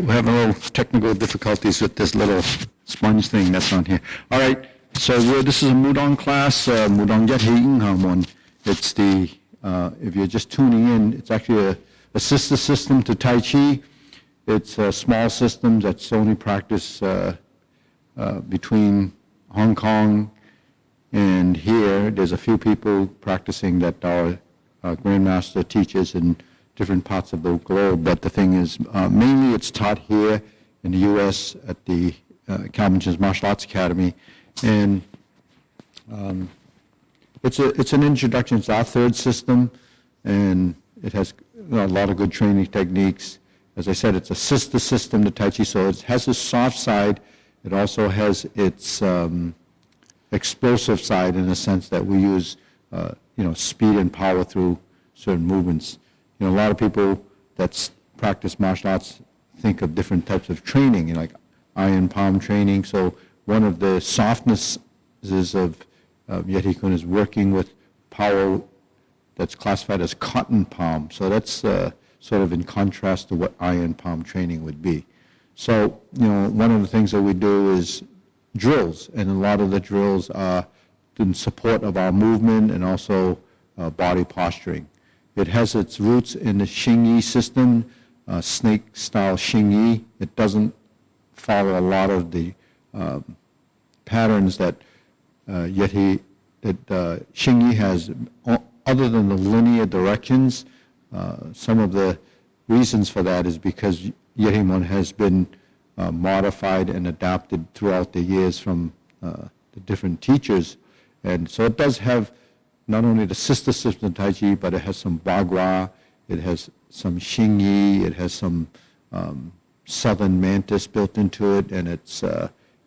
We're having a little technical difficulties with this little sponge thing that's on here. All right, so this is a Mudong class, Mudong Yet Hing Hamon. It's the, if you're just tuning in, it's actually a sister system to Tai Chi. It's a small system that's only practiced between Hong Kong and here. There's a few people practicing that are grandmaster teachers in different parts of the globe, but the thing is, mainly it's taught here in the U.S. at the Calvin Chin's Martial Arts Academy, and it's an introduction. It's our third system, and it has a lot of good training techniques. As I said, it's a sister system to Tai Chi, so it has a soft side. It also has its explosive side in the sense that we use, speed and power through certain movements. A lot of people that practice martial arts think of different types of training, like iron palm training. So one of the softnesses of Yeti Kun is working with power that's classified as cotton palm. So that's sort of in contrast to what iron palm training would be. So, one of the things that we do is drills, and a lot of the drills are in support of our movement and also body posturing. It has its roots in the Xingyi system, snake-style Xingyi. It doesn't follow a lot of the patterns that Xingyi has, other than the linear directions. Some of the reasons for that is because Yeti Mon has been modified and adapted throughout the years from the different teachers. And so it does have not only the sister system of Tai Chi, but it has some Bagua, it has some Xingyi, it has some Southern Mantis built into it, and it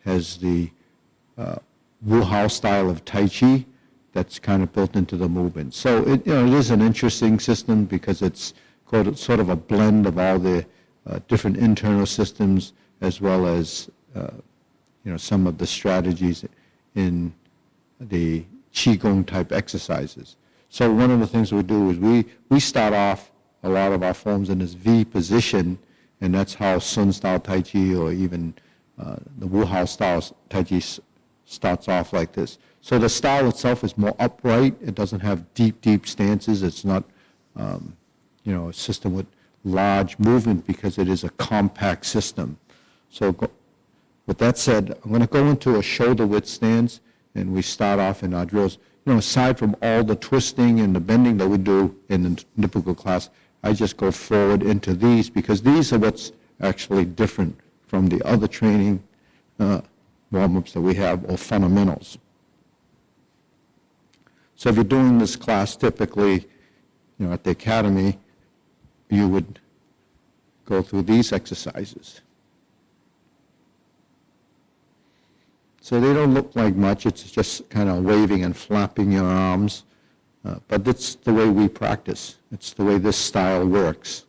has the Wuhao style of Tai Chi that's kind of built into the movement. So it is an interesting system because it's sort of a blend of all the different internal systems as well as some of the strategies in the Qigong type exercises. So one of the things we do is we start off a lot of our forms in this V position, and that's how Sun style Tai Chi or even the Wuhao style Tai Chi starts off like this. So the style itself is more upright. It doesn't have deep stances. It's not a system with large movement because it is a compact system. So with that said, I'm going to go into a shoulder width stance, and we start off in our drills. Aside from all the twisting and the bending that we do in the typical class, I just go forward into these because these are what's actually different from the other training warm-ups that we have, or fundamentals. So if you're doing this class typically, at the academy, you would go through these exercises. So they don't look like much. It's just kind of waving and flapping your arms. But that's the way we practice. It's the way this style works.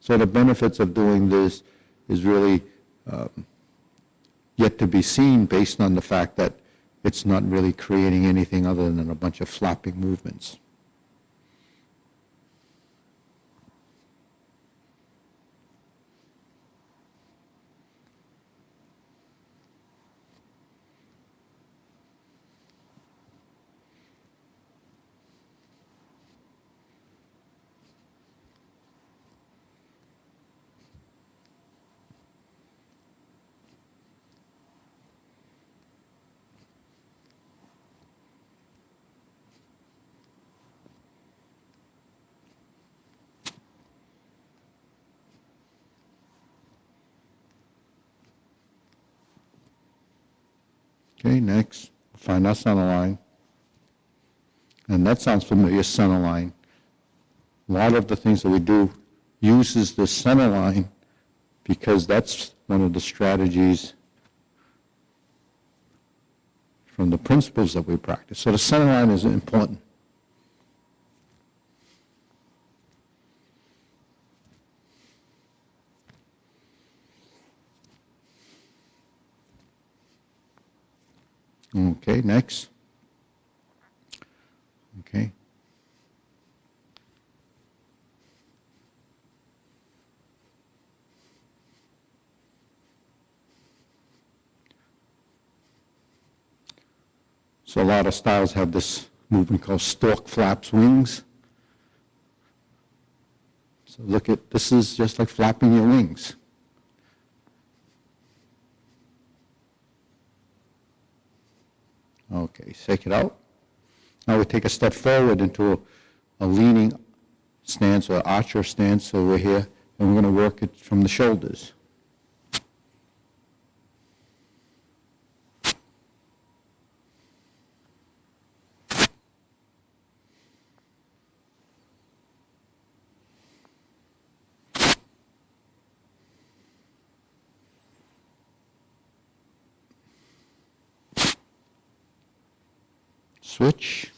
So the benefits of doing this is really yet to be seen based on the fact that it's not really creating anything other than a bunch of flapping movements. Okay, next, find our center line. And that sounds familiar, center line. A lot of the things that we do uses the center line because that's one of the strategies from the principles that we practice. So the center line is important. Okay, next. Okay. So a lot of styles have this movement called stork flaps wings. So look at, this is just like flapping your wings. Okay, shake it out. Now we take a step forward into a leaning stance or archer stance over here, and we're going to work it from the shoulders. Switch.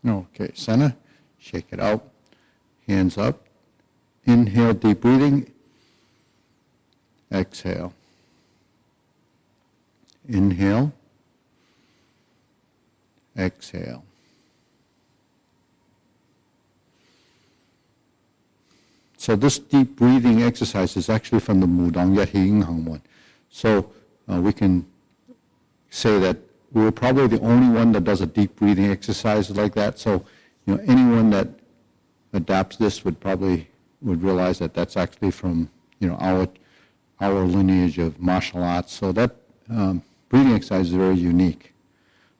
Okay, center, shake it out, hands up, inhale, deep breathing, exhale, inhale, exhale. So this deep breathing exercise is actually from the Mudong Yat Hing Hang one. So we can say that we're probably the only one that does a deep breathing exercise like that. So, anyone that adapts this would realize that that's actually from, our lineage of martial arts. So that breathing exercise is very unique.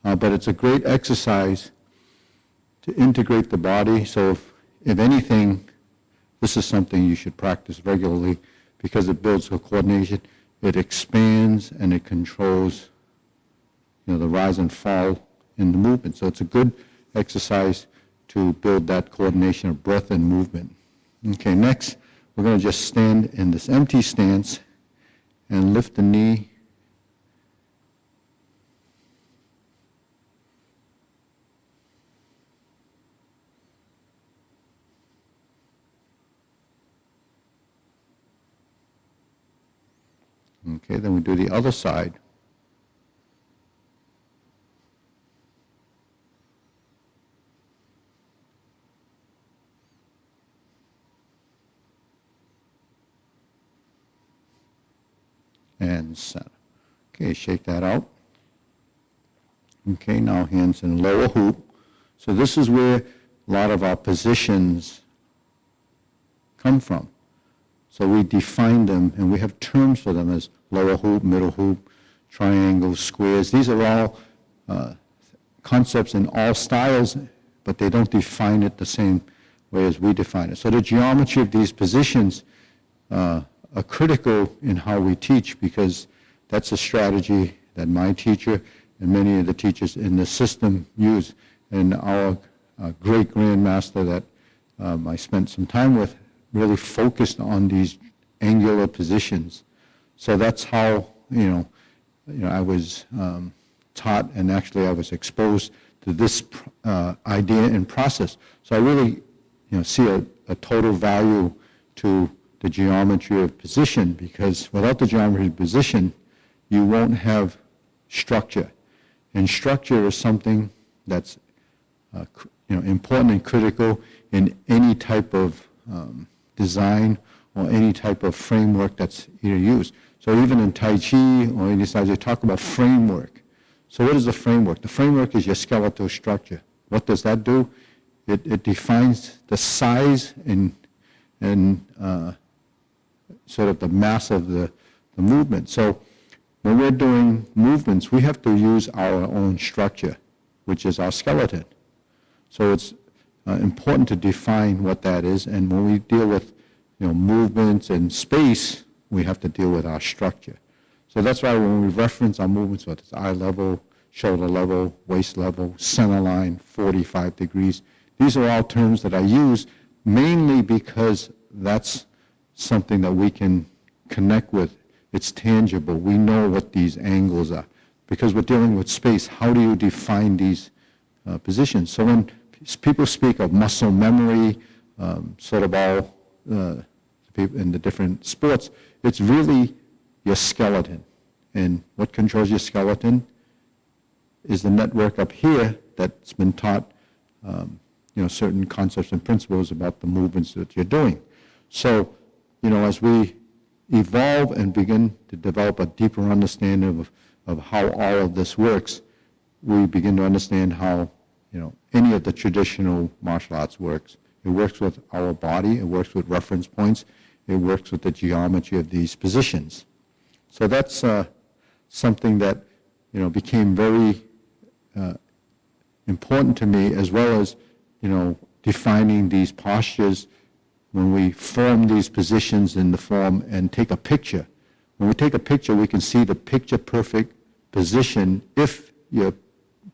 But it's a great exercise to integrate the body. So if anything, this is something you should practice regularly because it builds coordination. It expands and it controls the rise and fall in the movement. So it's a good exercise to build that coordination of breath and movement. Okay, next, we're going to just stand in this empty stance and lift the knee. Okay, then we do the other side. And center. Okay, shake that out. Okay, now hands in lower hoop. So this is where a lot of our positions come from. So we define them and we have terms for them as lower hoop, middle hoop, triangles, squares. These are all concepts in all styles, but they don't define it the same way as we define it. So the geometry of these positions are critical in how we teach because that's a strategy that my teacher and many of the teachers in the system use. And our great grandmaster that I spent some time with really focused on these angular positions. So that's how, I was taught and actually I was exposed to this idea and process. So I really, see a total value to the geometry of position because without the geometry of position, you won't have structure. And structure is something that's important and critical in any type of design or any type of framework that's used. So even in Tai Chi or any size, they talk about framework. So what is the framework? The framework is your skeletal structure. What does that do? It defines the size and sort of the mass of the movement. So when we're doing movements, we have to use our own structure, which is our skeleton. So it's important to define what that is. And when we deal with movements and space, we have to deal with our structure. So that's why when we reference our movements, whether it's eye level, shoulder level, waist level, center line, 45 degrees, these are all terms that I use mainly because that's something that we can connect with. It's tangible. We know what these angles are. because we're dealing with space, how do you define these positions? So when people speak of muscle memory, sort of all in the different sports, it's really your skeleton. And what controls your skeleton is the network up here that's been taught certain concepts and principles about the movements that you're doing. So, as we evolve and begin to develop a deeper understanding of how all of this works, we begin to understand how, any of the traditional martial arts works. It works with our body, it works with reference points, it works with the geometry of these positions. So that's something that, became very important to me, as well as, defining these postures. When we form these positions in the form and take a picture, when we take a picture, we can see the picture-perfect position if your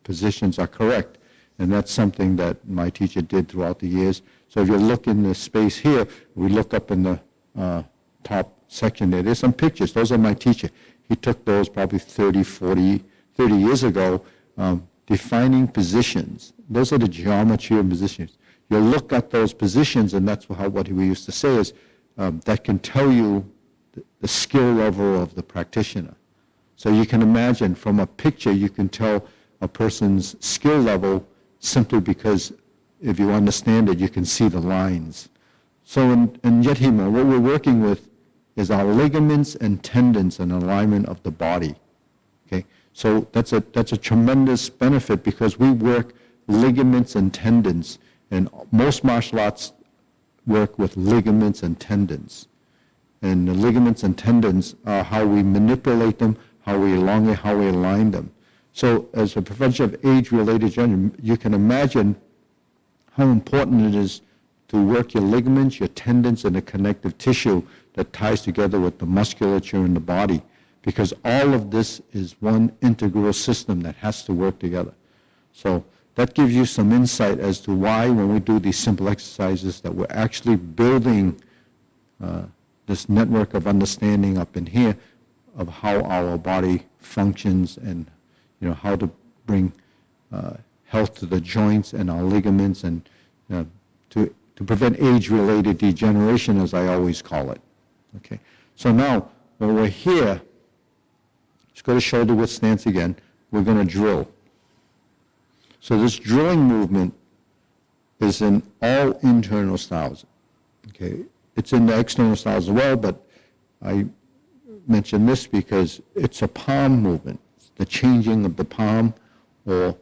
positions are correct. And that's something that my teacher did throughout the years. So if you look in the space here, we look up in the top section there, there's some pictures. Those are my teacher. He took those probably 30 years ago, defining positions. Those are the geometry of positions. You look at those positions, and that's what we used to say is, that can tell you the skill level of the practitioner. So you can imagine from a picture, you can tell a person's skill level simply because if you understand it, you can see the lines. So in Yethimo, what we're working with is our ligaments and tendons and alignment of the body. Okay, so that's a tremendous benefit because we work ligaments and tendons, and most martial arts work with ligaments and tendons. And the ligaments and tendons are how we manipulate them, how we elongate, how we align them. So as a prevention of age-related injury, you can imagine how important it is to work your ligaments, your tendons, and the connective tissue that ties together with the musculature in the body, because all of this is one integral system that has to work together. So that gives you some insight as to why when we do these simple exercises that we're actually building this network of understanding up in here of how our body functions and how to bring health to the joints and our ligaments and to prevent age-related degeneration, as I always call it. Okay. So now, when we're here, let's go to shoulder width stance again. We're going to drill. So this drilling movement is in all internal styles. Okay. It's in the external styles as well, but I mention this because it's a palm movement. It's the changing of the palm or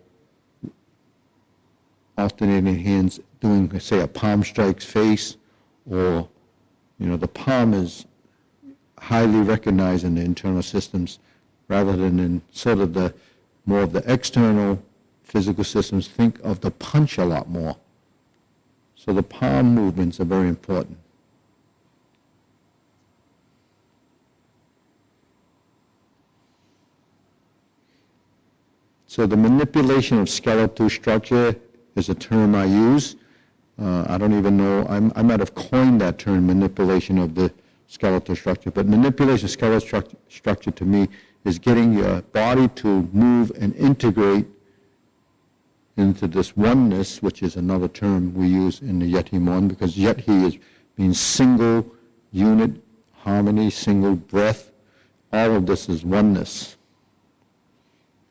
alternating hands doing, say, a palm strikes face, or, the palm is highly recognized in the internal systems rather than in sort of the more of the external physical systems. Think of the punch a lot more. So the palm movements are very important. So the manipulation of skeletal structure is a term I use. I don't even know, I might have coined that term, manipulation of the skeletal structure, but manipulation of skeletal structure to me is getting your body to move and integrate into this oneness, which is another term we use in the Yeti Morn, because Yeti means single unit, harmony, single breath. All of this is oneness.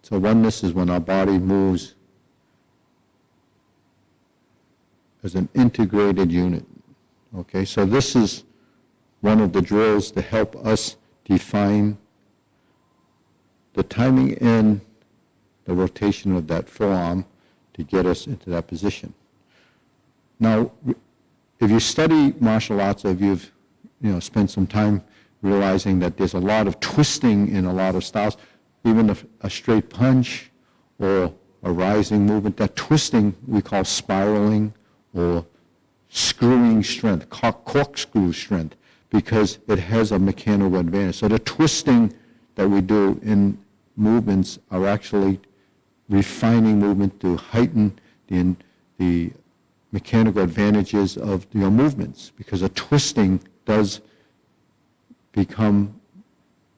So oneness is when our body moves as an integrated unit. Okay, so this is one of the drills to help us define the timing and the rotation of that forearm to get us into that position. Now, if you study martial arts, or if you've spent some time realizing that there's a lot of twisting in a lot of styles, even a straight punch or a rising movement, that twisting we call spiraling or screwing strength, corkscrew strength, because it has a mechanical advantage. So the twisting that we do in movements are actually refining movement to heighten the mechanical advantages of your movements, because a twisting does become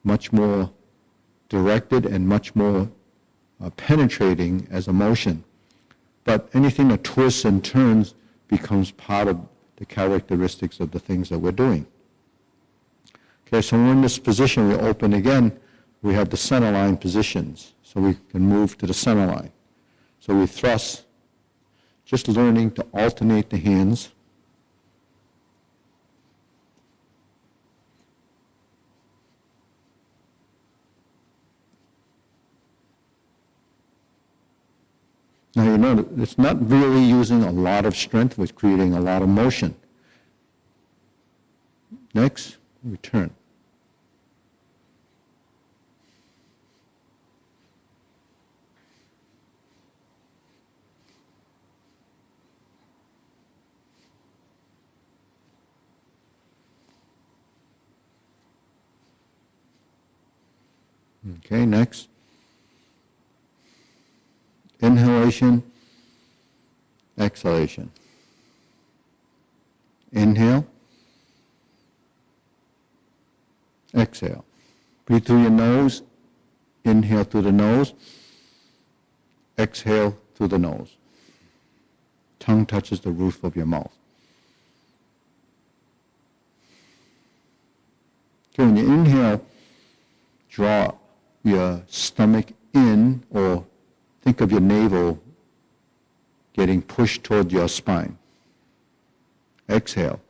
much more directed and much more penetrating as a motion. But anything that twists and turns becomes part of the characteristics of the things that we're doing. Okay, so when we're in this position, we open again, we have the center line positions, so we can move to the center line. So we thrust, just learning to alternate the hands. Now you know, it's not really using a lot of strength, it's creating a lot of motion. Next, return. Okay, next. Inhalation, exhalation. Inhale, exhale. Breathe through your nose, inhale through the nose, exhale through the nose. Tongue touches the roof of your mouth. Okay, when you inhale, draw your stomach in, or think of your navel getting pushed toward your spine. Exhale.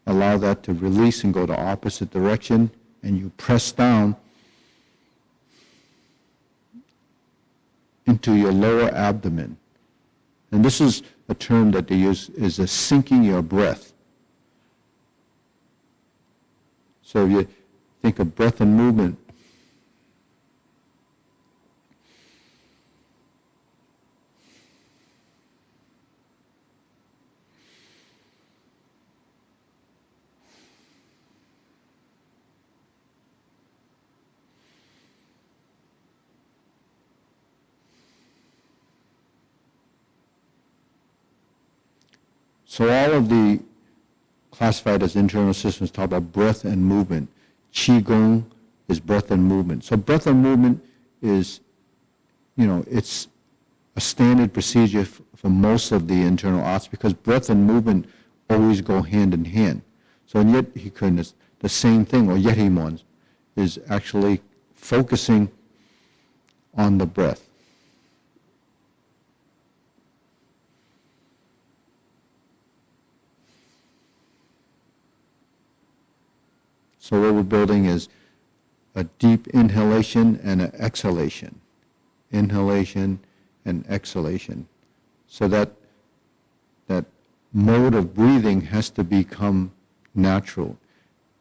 Allow that to release and go the opposite direction, and you press down into your lower abdomen. And this is a term that they use, is a sinking your breath. So if you think of breath and movement, so all of the classified as internal systems talk about breath and movement. Qigong is breath and movement. So breath and movement is, it's a standard procedure for most of the internal arts, because breath and movement always go hand in hand. So in Yet Hikun, it's the same thing, or Yet Himon is actually focusing on the breath. So what we're building is a deep inhalation and an exhalation. Inhalation and exhalation. So that mode of breathing has to become natural.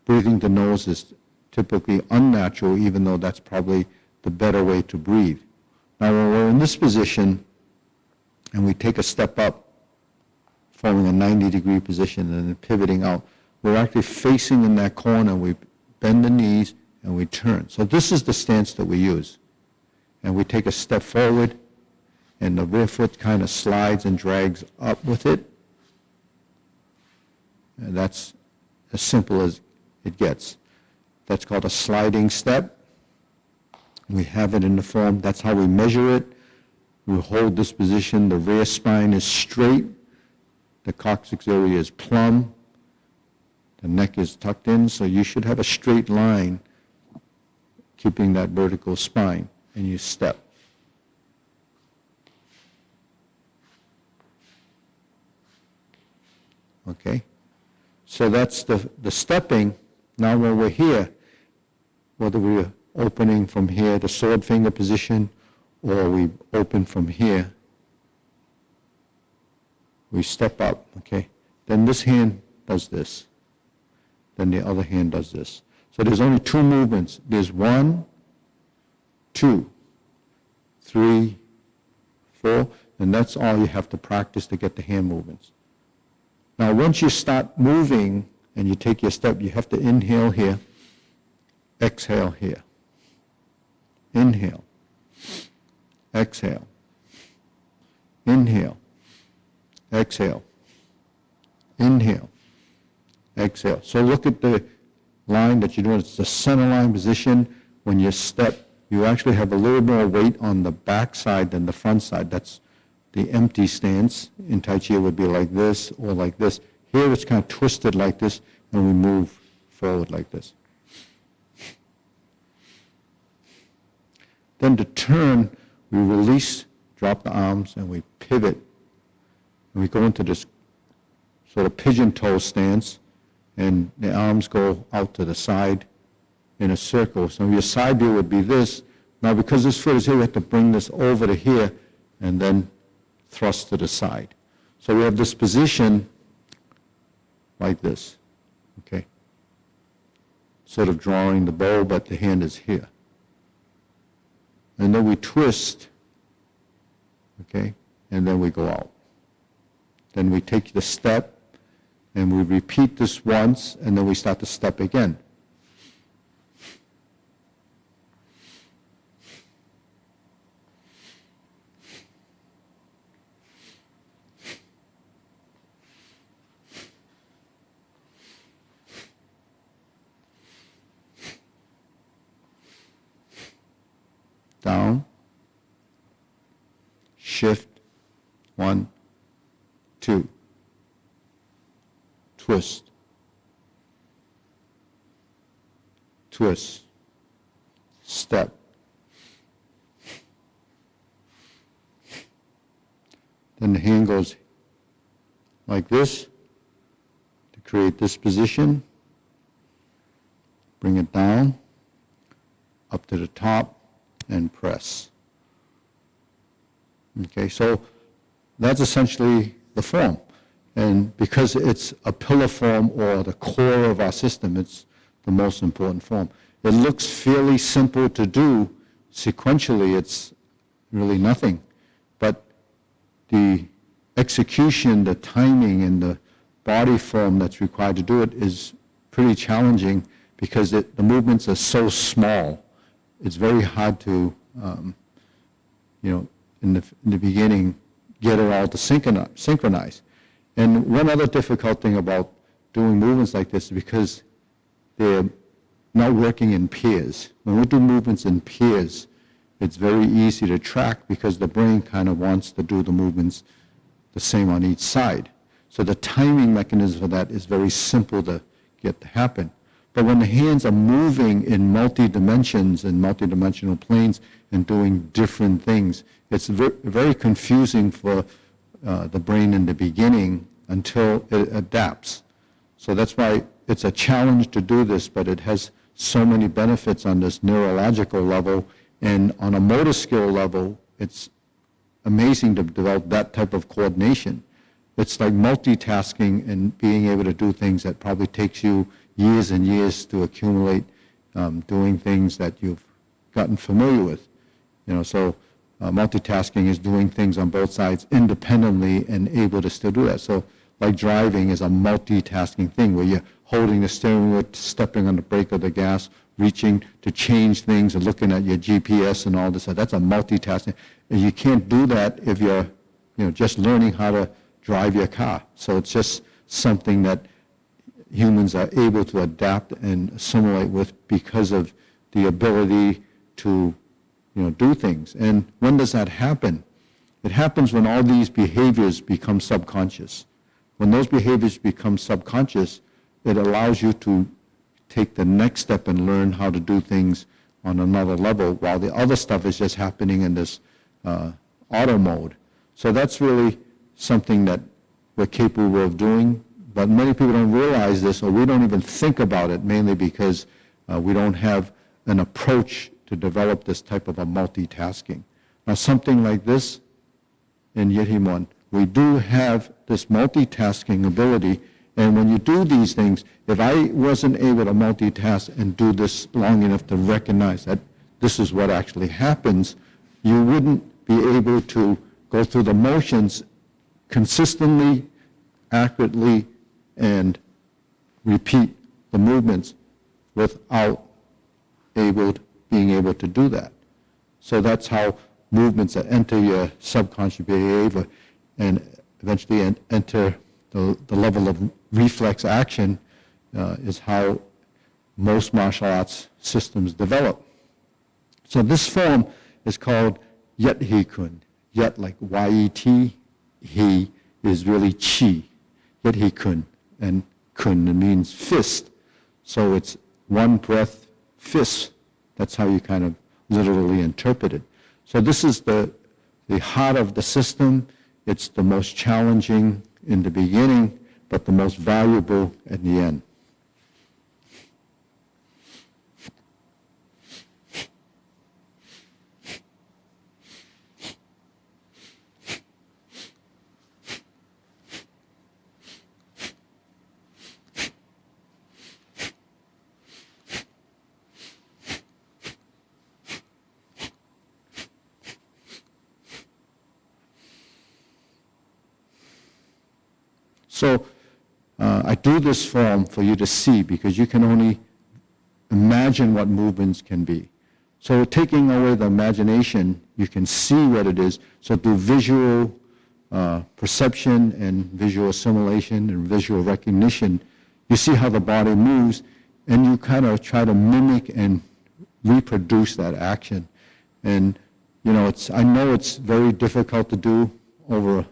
Breathing the nose is typically unnatural, even though that's probably the better way to breathe. Now when we're in this position and we take a step up, forming a 90-degree position and then pivoting out, we're actually facing in that corner, we bend the knees and we turn. So this is the stance that we use. And we take a step forward and the rear foot kind of slides and drags up with it. And that's as simple as it gets. That's called a sliding step. We have it in the form, that's how we measure it. We hold this position, the rear spine is straight, the coccyx area is plumb, the neck is tucked in, so you should have a straight line keeping that vertical spine, and you step. Okay? So that's the stepping. Now when we're here, whether we're opening from here, the sword finger position, or we open from here, we step up, okay? Then this hand does this. Then the other hand does this. So there's only two movements. There's 1, 2, 3, 4, and that's all you have to practice to get the hand movements. Now once you start moving and you take your step, you have to inhale here, exhale here. Inhale, exhale, inhale, exhale, inhale, exhale. So look at the line that you're doing. It's the center line position. When you step you actually have a little more weight on the back side than the front side. That's the empty stance. In Tai Chi, it would be like this or like this. Here, it's kind of twisted like this, and we move forward like this. Then to turn, we release, drop the arms, and we pivot. And we go into this sort of pigeon toe stance, and the arms go out to the side in a circle. So your side view would be this. Now, because this foot is here, we have to bring this over to here, and then thrust to the side. So we have this position like this, okay? Sort of drawing the bow, but the hand is here. And then we twist, okay? And then we go out. Then we take the step, and we repeat this once, and then we start to step again. Down, shift, 1, 2, twist, twist, step. Then the hand goes like this to create this position. Bring it down, up to the top, and press. Okay, so that's essentially the form. And because it's a pillar form or the core of our system, it's the most important form. It looks fairly simple to do. Sequentially, it's really nothing. But the execution, the timing, and the body form that's required to do it is pretty challenging because the movements are so small. It's very hard to, in the beginning, get it all to synchronize. And one other difficult thing about doing movements like this is because they're not working in pairs. When we do movements in pairs, it's very easy to track because the brain kind of wants to do the movements the same on each side. So the timing mechanism for that is very simple to get to happen. But when the hands are moving in multi-dimensions and multi-dimensional planes and doing different things, it's very confusing for the brain in the beginning until it adapts. So that's why it's a challenge to do this, but it has so many benefits on this neurological level, and on a motor skill level, it's amazing to develop that type of coordination. It's like multitasking and being able to do things that probably takes you years and years to accumulate, doing things that you've gotten familiar with. So multitasking is doing things on both sides independently and able to still do that. So like driving is a multitasking thing where you're holding the steering wheel, stepping on the brake or the gas, reaching to change things and looking at your GPS and all this. That's a multitasking. And you can't do that if you're just learning how to drive your car. So it's just something that humans are able to adapt and assimilate with because of the ability to do things. And when does that happen? It happens when all these behaviors become subconscious. When those behaviors become subconscious, it allows you to take the next step and learn how to do things on another level while the other stuff is just happening in this auto mode. So that's really something that we're capable of doing, but many people don't realize this, or we don't even think about it, mainly because we don't have an approach to develop this type of a multitasking. Now, something like this in Yehimon, we do have this multitasking ability, and when you do these things, if I wasn't able to multitask and do this long enough to recognize that this is what actually happens, you wouldn't be able to go through the motions consistently, accurately, and repeat the movements without being able to do that. So that's how movements that enter your subconscious behavior and eventually enter the level of reflex action is how most martial arts systems develop. So this form is called Yet He Kun. Yet like Y-E-T, he is really chi. Yet He Kun. And kun means fist. So it's one breath fist. That's how you kind of literally interpret it. So this is the heart of the system. It's the most challenging in the beginning, but the most valuable at the end. So I do this form for you to see because you can only imagine what movements can be. So taking away the imagination, you can see what it is. So through visual perception and visual assimilation and visual recognition, you see how the body moves, and you kind of try to mimic and reproduce that action. And you know, I know it's very difficult to do over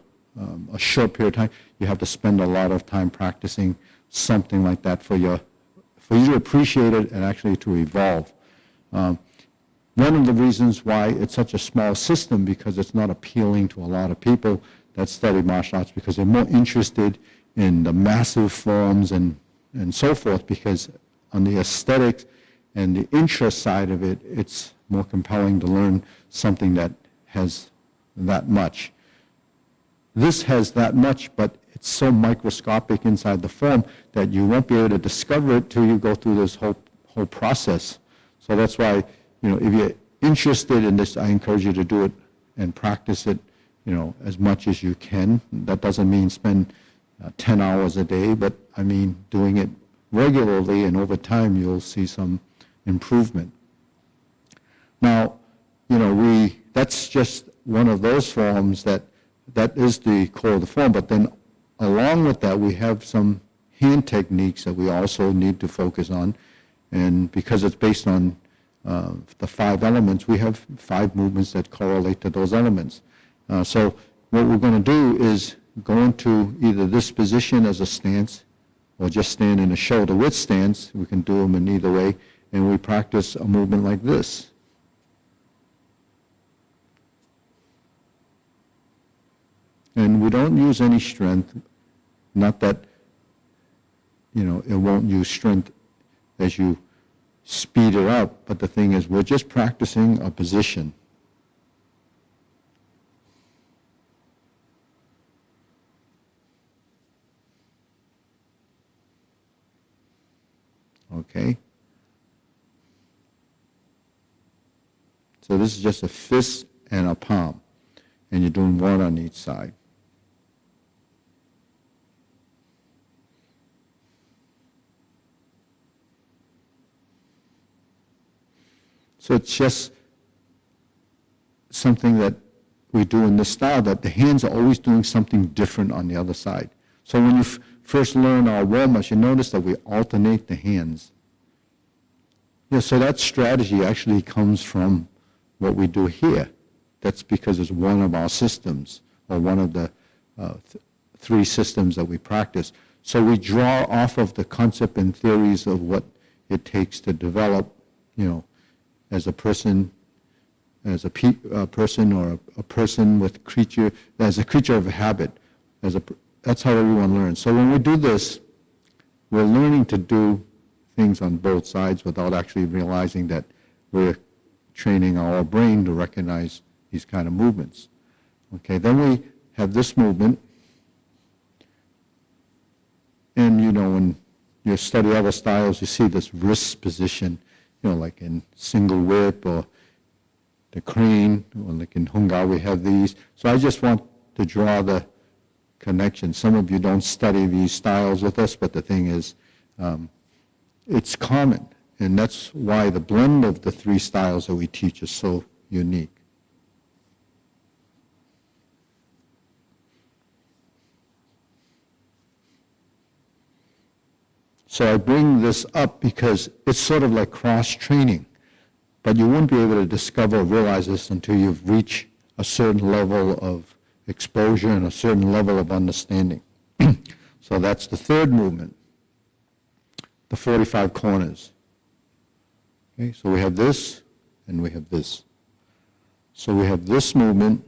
a short period of time. You have to spend a lot of time practicing something like that for you to appreciate it and actually to evolve. One of the reasons why it's such a small system, because it's not appealing to a lot of people that study martial arts, because they're more interested in the massive forms and so forth, because on the aesthetics and the interest side of it, it's more compelling to learn something that has that much. This has that much, but it's so microscopic inside the form that you won't be able to discover it till you go through this whole process. So that's why, you know, if you're interested in this, I encourage you to do it and practice it, you know, as much as you can. That doesn't mean spend 10 hours a day, but I mean doing it regularly, and over time you'll see some improvement. Now, you know, that's just one of those forms that is the core of the form, but then along with that we have some hand techniques that we also need to focus on, and because it's based on the 5 elements, we have 5 movements that correlate to those elements. So what we're going to do is go into either this position as a stance or just stand in a shoulder width stance. We can do them in either way, and we practice a movement like this. And we don't use any strength, not that, you know, it won't use strength as you speed it up, but the thing is we're just practicing a position. Okay? So this is just a fist and a palm, and you're doing one on each side. So it's just something that we do in this style, that the hands are always doing something different on the other side. So when you first learn our warm-ups, you notice that we alternate the hands. Yeah, so that strategy actually comes from what we do here. That's because it's one of our systems, or one of the 3 systems that we practice. So we draw off of the concept and theories of what it takes to develop, you know, as a person, as a person, or a person with creature, as a creature of habit. That's how everyone learns. So when we do this, we're learning to do things on both sides without actually realizing that we're training our brain to recognize these kind of movements. Okay, then we have this movement, and you know, when you study other styles, you see this wrist position, you know, like in single whip or the crane, or like in Hungar we have these. So I just want to draw the connection. Some of you don't study these styles with us, but the thing is, it's common, and that's why the blend of the 3 styles that we teach is so unique. So I bring this up because it's sort of like cross-training, but you won't be able to discover or realize this until you've reached a certain level of exposure and a certain level of understanding. So that's the third movement, the 45 corners. Okay, so we have this and we have this. So we have this movement,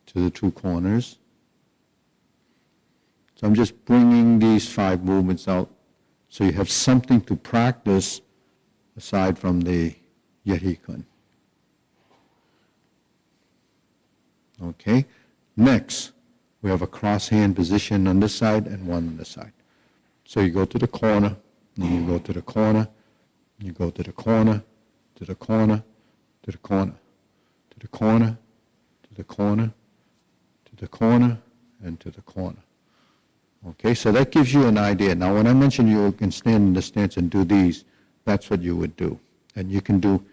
to the two corners. So I'm just bringing these 5 movements out so you have something to practice aside from the Yeti-kun. Okay, next we have a cross hand position on this side and one on this side. So you go to the corner, and you go to the corner, you go to the corner, to the corner, to the corner, to the corner, to the corner, to the corner, and to the corner. Okay, so that gives you an idea. Now, when I mentioned you can stand in the stance and do these, that's what you would do. And you can do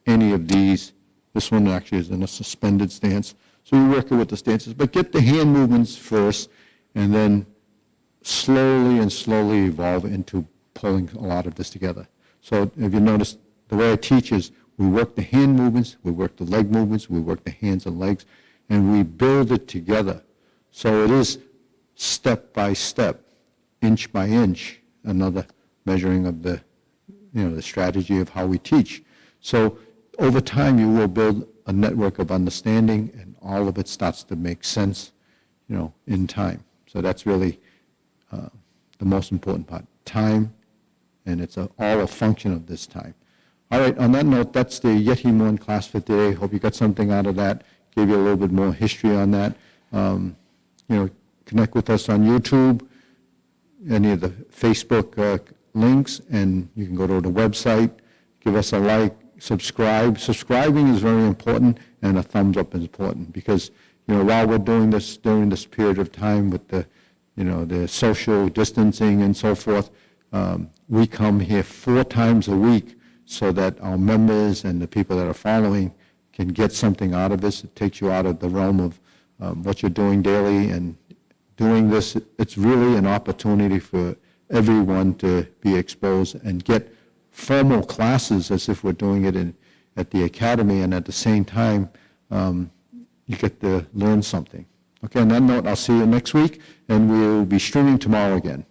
any of these. This one actually is in a suspended stance. So you work it with the stances, but get the hand movements first, and then slowly and slowly evolve into pulling a lot of this together. So if you notice, the way I teach is we work the hand movements, we work the leg movements, we work the hands and legs, and we build it together. So it is step by step, inch by inch, another measuring of the, the strategy of how we teach. So over time, you will build a network of understanding, and all of it starts to make sense, in time. So that's really the most important part, time, and it's all a function of this time. All right, on that note, that's the Yeti Morn class for today. Hope you got something out of that, gave you a little bit more history on that. Connect with us on YouTube, any of the Facebook links, and you can go to the website, give us a like, subscribe. Subscribing is very important, and a thumbs up is important because, while we're doing this during this period of time with the, the social distancing and so forth, we come here 4 times a week so that our members and the people that are following can get something out of this. It takes you out of the realm of what you're doing daily, and doing this, it's really an opportunity for everyone to be exposed and get formal classes as if we're doing it at the academy, and at the same time, you get to learn something. Okay, on that note, I'll see you next week, and we'll be streaming tomorrow again.